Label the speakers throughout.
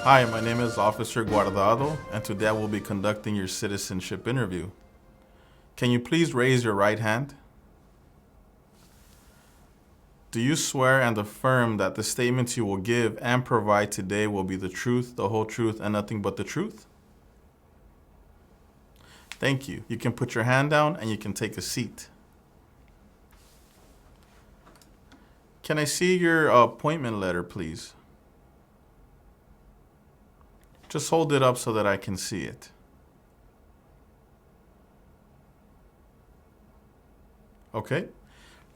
Speaker 1: Hi, my name is Officer Guardado, and today I will be conducting your citizenship interview. Can you please raise your right hand? Do you swear and affirm that the statements you will give and provide today will be the truth, the whole truth, and nothing but the truth? Thank you. You can put your hand down and you can take a seat. Can I see your appointment letter, please? Just hold it up so that I can see it. Okay.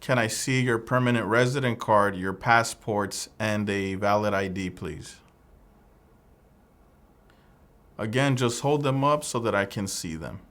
Speaker 1: Can I see your permanent resident card, your passports, and a valid ID, please? Again, just hold them up so that I can see them.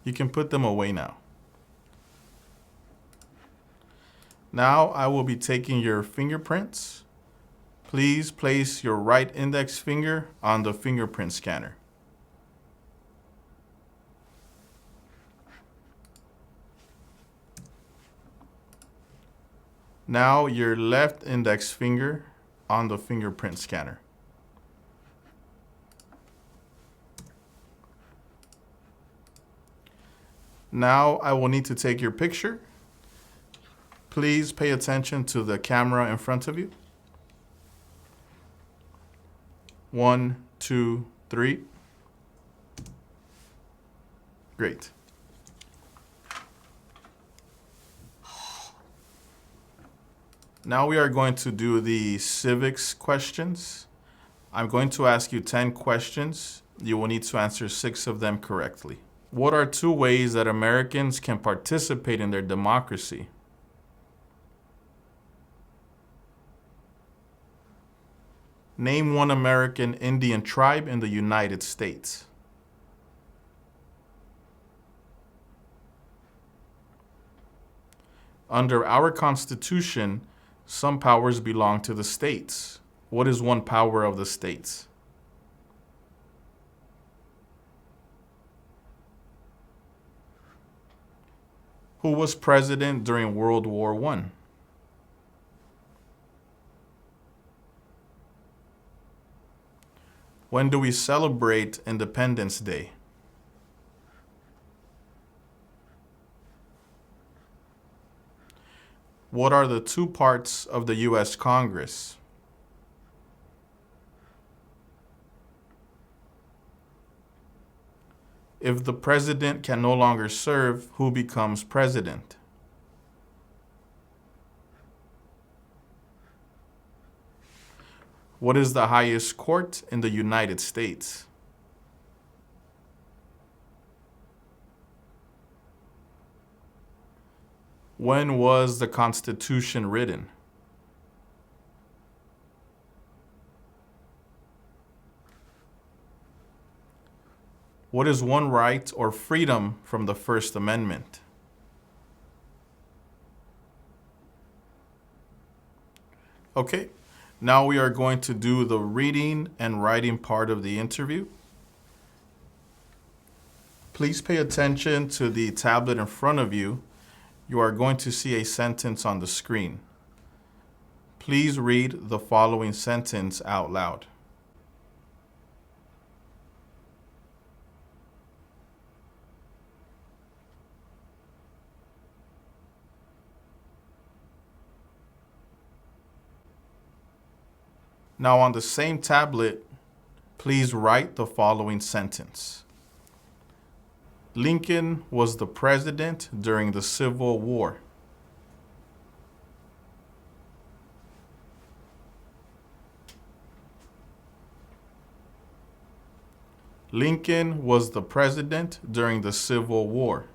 Speaker 1: You can put them away now. Now I will be taking your fingerprints. Please place your right index finger on the fingerprint scanner. Now your left index finger on the fingerprint scanner. Now I will need to take your picture. Please pay attention to the camera in front of you. 1, 2, 3. Great. Now we are going to do the civics questions. I'm going to ask you 10 questions. You will need to answer 6 of them correctly. What are 2 ways that Americans can participate in their democracy? Name one American Indian tribe in the United States. Under our Constitution, some powers belong to the states. What is one power of the states? Who was president during World War I? When do we celebrate Independence Day? What are the 2 parts of the U.S. Congress? If the president can no longer serve, who becomes president? What is the highest court in the United States? When was the Constitution written? What is one right or freedom from the First Amendment? Okay, now we are going to do the reading and writing part of the interview. Please pay attention to the tablet in front of you. You are going to see a sentence on the screen. Please read the following sentence out loud. Now on the same tablet, please write the following sentence. Lincoln was the president during the Civil War. Lincoln was the president during the Civil War.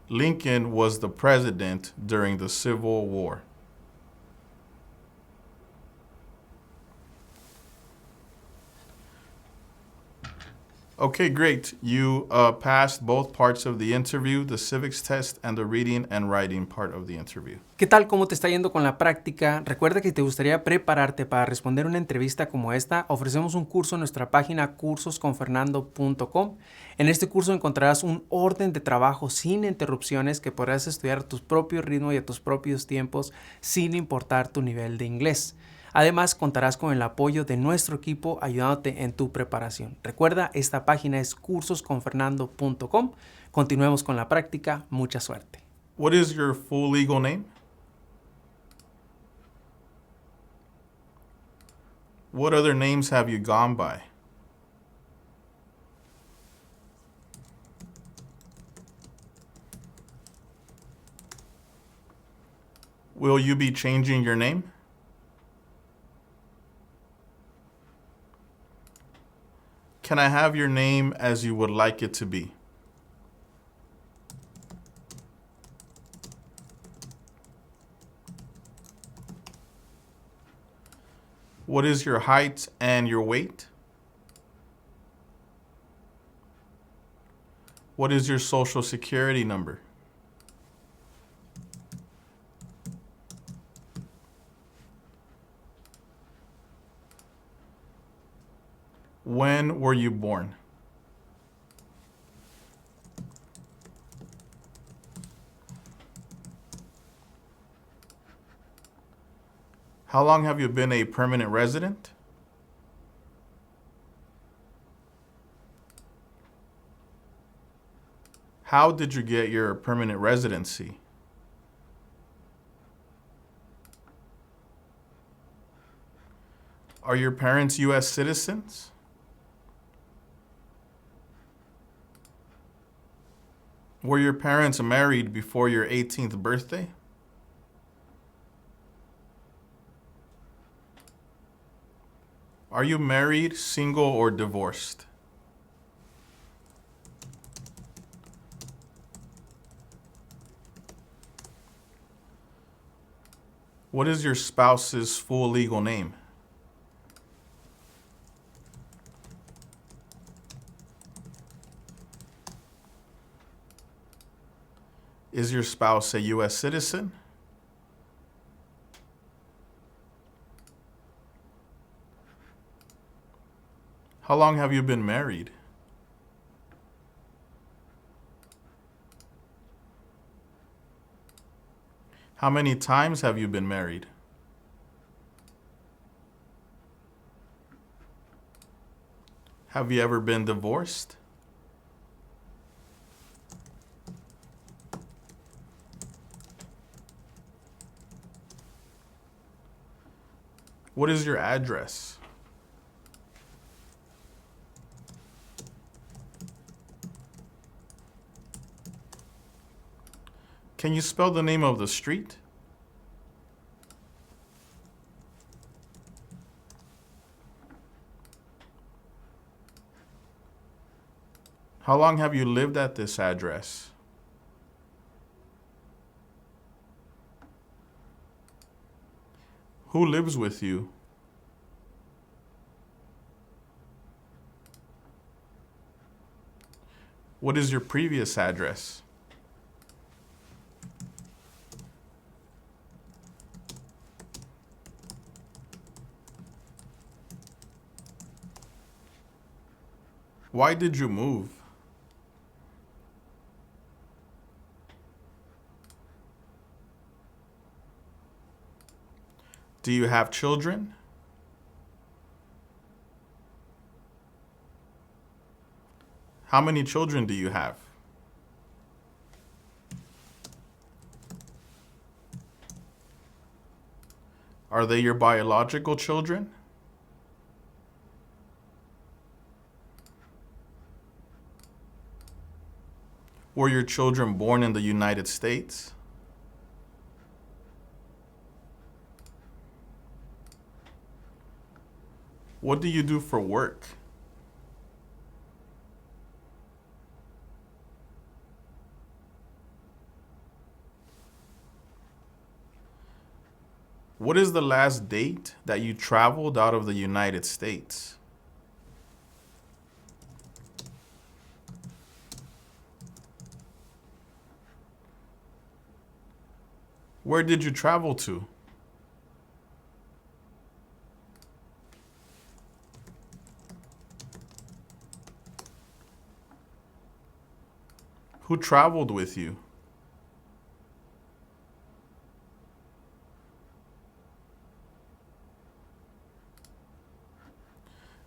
Speaker 1: Lincoln was the president during the Civil War. Okay, great. You passed both parts of the interview, the civics test and the reading and writing part of the interview.
Speaker 2: ¿Qué tal? ¿Cómo te está yendo con la práctica? Recuerda que te gustaría prepararte para responder una entrevista como esta. Ofrecemos un curso en nuestra página cursosconfernando.com. En este curso encontrarás un orden de trabajo sin interrupciones que podrás estudiar a tu propio ritmo y a tus propios tiempos sin importar tu nivel de inglés. Además, contarás con el apoyo de nuestro equipo ayudándote en tu preparación. Recuerda, esta página es cursosconfernando.com. Continuemos con la práctica. Mucha suerte.
Speaker 1: What is your full legal name? What other names have you gone by? Will you be changing your name? Can I have your name as you would like it to be? What is your height and your weight? What is your social security number? When were you born? How long have you been a permanent resident? How did you get your permanent residency? Are your parents U.S. citizens? Were your parents married before your 18th birthday? Are you married, single, or divorced? What is your spouse's full legal name? Is your spouse a U.S. citizen? How long have you been married? How many times have you been married? Have you ever been divorced? What is your address? Can you spell the name of the street? How long have you lived at this address? Who lives with you? What is your previous address? Why did you move? Do you have children? How many children do you have? Are they your biological children? Were your children born in the United States? What do you do for work? What is the last date that you traveled out of the United States? Where did you travel to? Who traveled with you?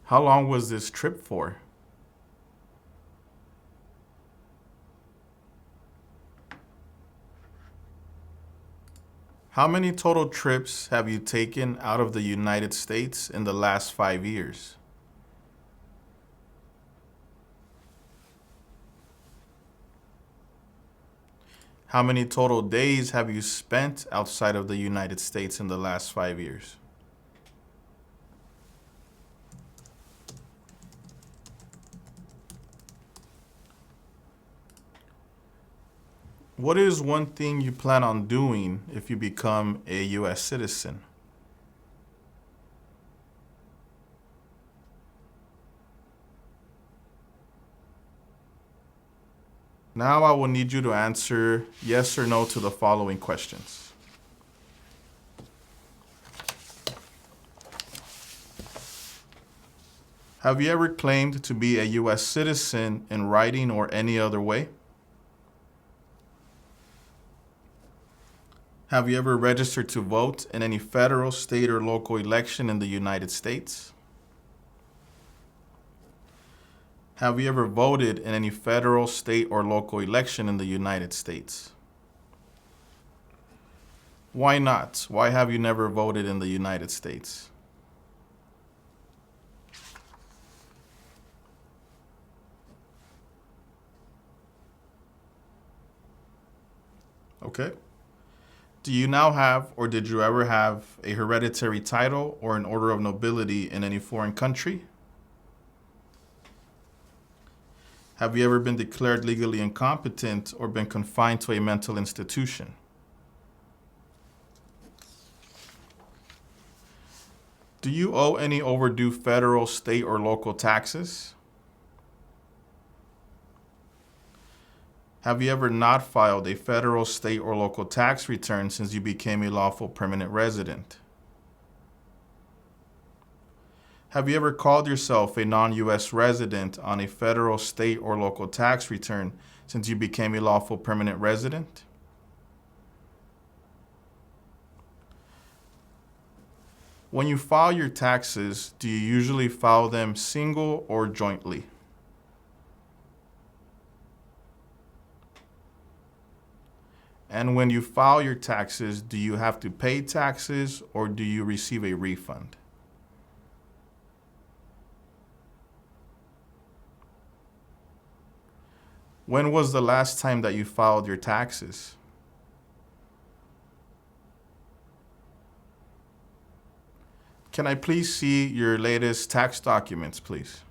Speaker 1: How long was this trip for? How many total trips have you taken out of the United States in the last 5 years? How many total days have you spent outside of the United States in the last 5 years? What is one thing you plan on doing if you become a U.S. citizen? Now I will need you to answer yes or no to the following questions. Have you ever claimed to be a U.S. citizen in writing or any other way? Have you ever registered to vote in any federal, state, or local election in the United States? Have you ever voted in any federal, state, or local election in the United States? Why not? Why have you never voted in the United States? Okay. Do you now have, or did you ever have, a hereditary title or an order of nobility in any foreign country? Have you ever been declared legally incompetent or been confined to a mental institution? Do you owe any overdue federal, state, or local taxes? Have you ever not filed a federal, state, or local tax return since you became a lawful permanent resident? Have you ever called yourself a non-U.S. resident on a federal, state, or local tax return since you became a lawful permanent resident? When you file your taxes, do you usually file them single or jointly? And when you file your taxes, do you have to pay taxes or do you receive a refund? When was the last time that you filed your taxes? Can I please see your latest tax documents, please?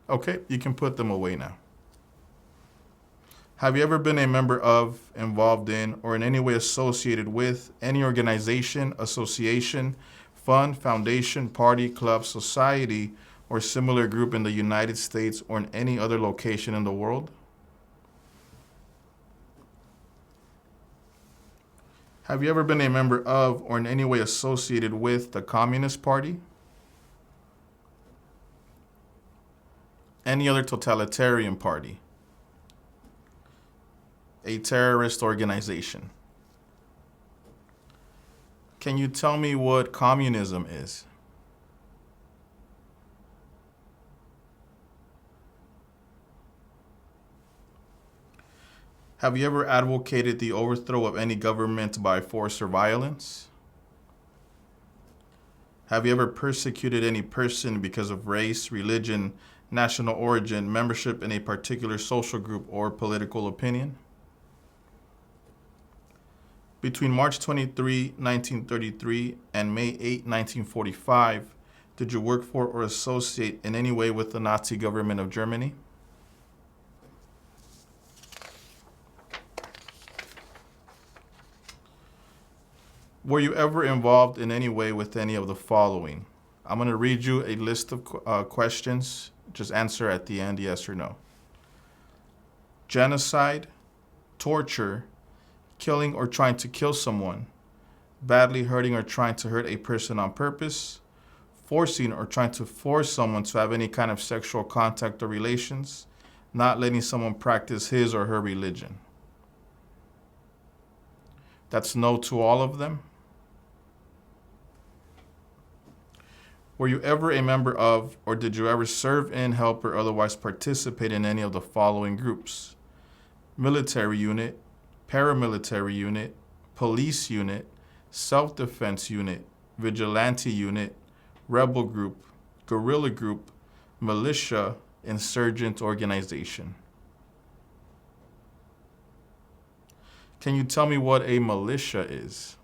Speaker 1: Okay, you can put them away now. Have you ever been a member of, involved in, or in any way associated with any organization, association, fund, foundation, party, club, society, or similar group in the United States or in any other location in the world? Have you ever been a member of, or in any way associated with, the Communist Party? Any other totalitarian party? A terrorist organization? Can you tell me what communism is? Have you ever advocated the overthrow of any government by force or violence? Have you ever persecuted any person because of race, religion, national origin, membership in a particular social group, or political opinion? Between March 23, 1933 and May 8, 1945, did you work for or associate in any way with the Nazi government of Germany? Were you ever involved in any way with any of the following? I'm going to read you a list of questions. Just answer at the end, yes or no. Genocide, torture, killing or trying to kill someone, badly hurting or trying to hurt a person on purpose, forcing or trying to force someone to have any kind of sexual contact or relations, not letting someone practice his or her religion. That's no to all of them. Were you ever a member of, or did you ever serve in, help, or otherwise participate in any of the following groups? Military unit, paramilitary unit, police unit, self-defense unit, vigilante unit, rebel group, guerrilla group, militia, insurgent organization. Can you tell me what a militia is?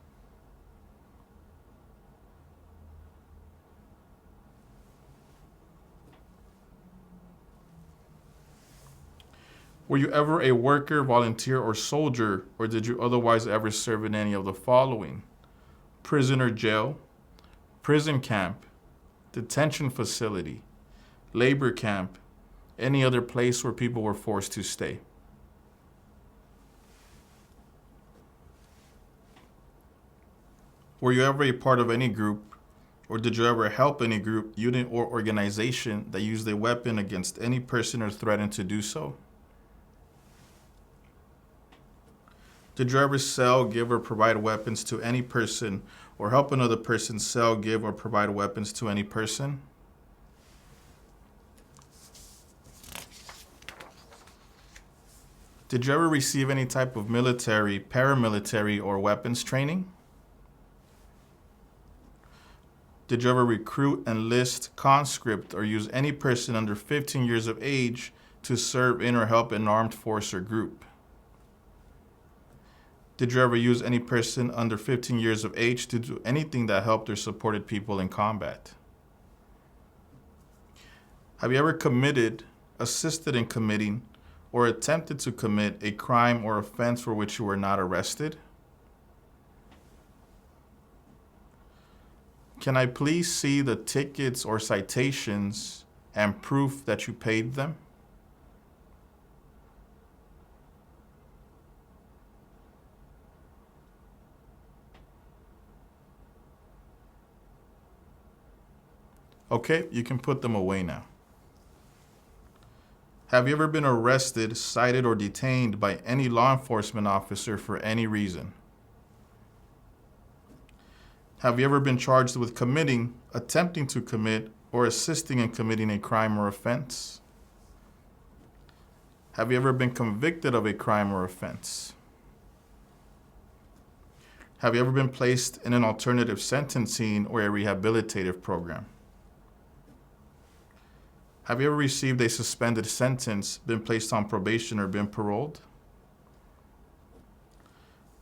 Speaker 1: Were you ever a worker, volunteer, or soldier, or did you otherwise ever serve in any of the following? Prison or jail, prison camp, detention facility, labor camp, any other place where people were forced to stay. Were you ever a part of any group, or did you ever help any group, unit, or organization that used a weapon against any person or threatened to do so? Did you ever sell, give, or provide weapons to any person, or help another person sell, give, or provide weapons to any person? Did you ever receive any type of military, paramilitary, or weapons training? Did you ever recruit, enlist, conscript, or use any person under 15 years of age to serve in or help an armed force or group? Did you ever use any person under 15 years of age to do anything that helped or supported people in combat? Have you ever committed, assisted in committing, or attempted to commit a crime or offense for which you were not arrested? Can I please see the tickets or citations and proof that you paid them? Okay, you can put them away now. Have you ever been arrested, cited, or detained by any law enforcement officer for any reason? Have you ever been charged with committing, attempting to commit, or assisting in committing a crime or offense? Have you ever been convicted of a crime or offense? Have you ever been placed in an alternative sentencing or a rehabilitative program? Have you ever received a suspended sentence, been placed on probation, or been paroled?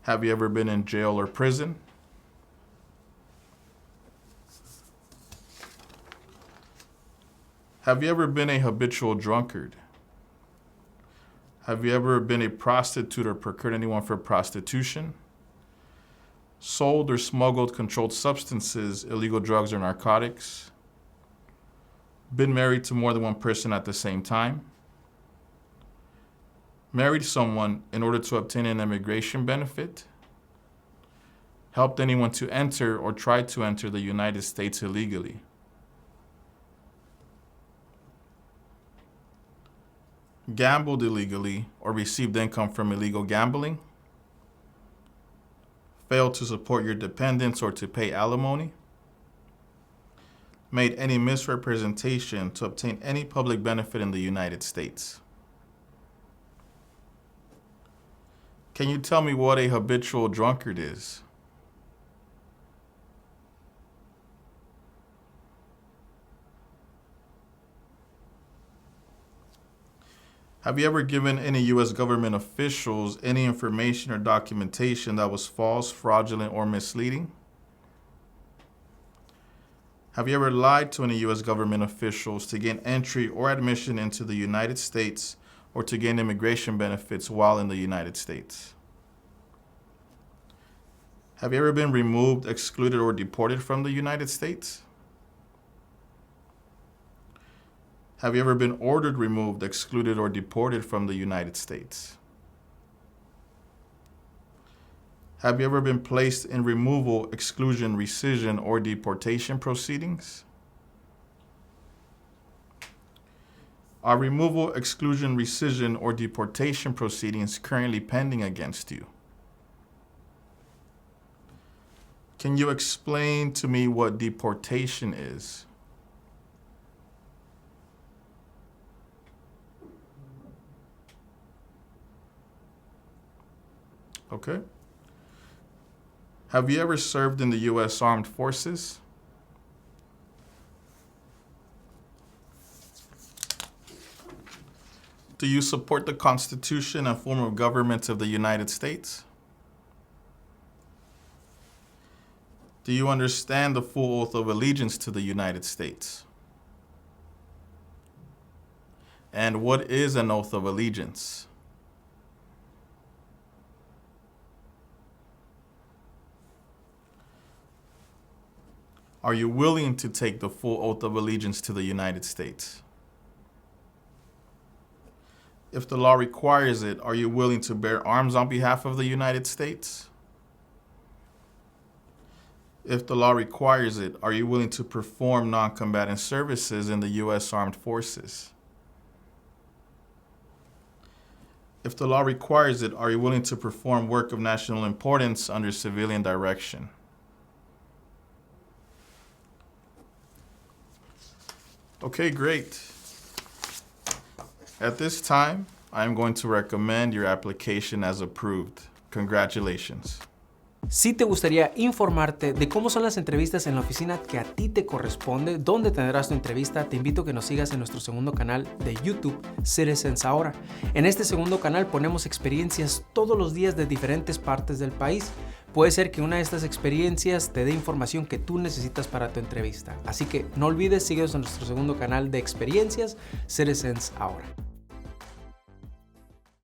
Speaker 1: Have you ever been in jail or prison? Have you ever been a habitual drunkard? Have you ever been a prostitute or procured anyone for prostitution? Sold or smuggled controlled substances, illegal drugs, or narcotics? Been married to more than one person at the same time? Married someone in order to obtain an immigration benefit? Helped anyone to enter or tried to enter the United States illegally? Gambled illegally or received income from illegal gambling? Failed to support your dependents or to pay alimony? Made any misrepresentation to obtain any public benefit in the United States? Can you tell me what a habitual drunkard is? Have you ever given any U.S. government officials any information or documentation that was false, fraudulent, or misleading? Have you ever lied to any U.S. government officials to gain entry or admission into the United States or to gain immigration benefits while in the United States? Have you ever been removed, excluded, or deported from the United States? Have you ever been ordered removed, excluded, or deported from the United States? Have you ever been placed in removal, exclusion, rescission, or deportation proceedings? Are removal, exclusion, rescission, or deportation proceedings currently pending against you? Can you explain to me what deportation is? Okay. Have you ever served in the U.S. Armed Forces? Do you support the Constitution and form of government of the United States? Do you understand the full oath of allegiance to the United States? And what is an oath of allegiance? Are you willing to take the full oath of allegiance to the United States? If the law requires it, are you willing to bear arms on behalf of the United States? If the law requires it, are you willing to perform non-combatant services in the U.S. Armed Forces? If the law requires it, are you willing to perform work of national importance under civilian direction? Okay, great. At this time, I'm going to recommend your application as approved. Congratulations.
Speaker 2: Si te gustaría informarte de cómo son las entrevistas en la oficina que a ti te corresponde, dónde tendrás tu entrevista, te invito a que nos sigas en nuestro segundo canal de YouTube, Citizens Ahora. En este segundo canal ponemos experiencias todos los días de diferentes partes del país. Puede ser que una de estas experiencias te dé información que tú necesitas para tu entrevista. Así que no olvides, síguenos en nuestro segundo canal de experiencias, Citizens Ahora.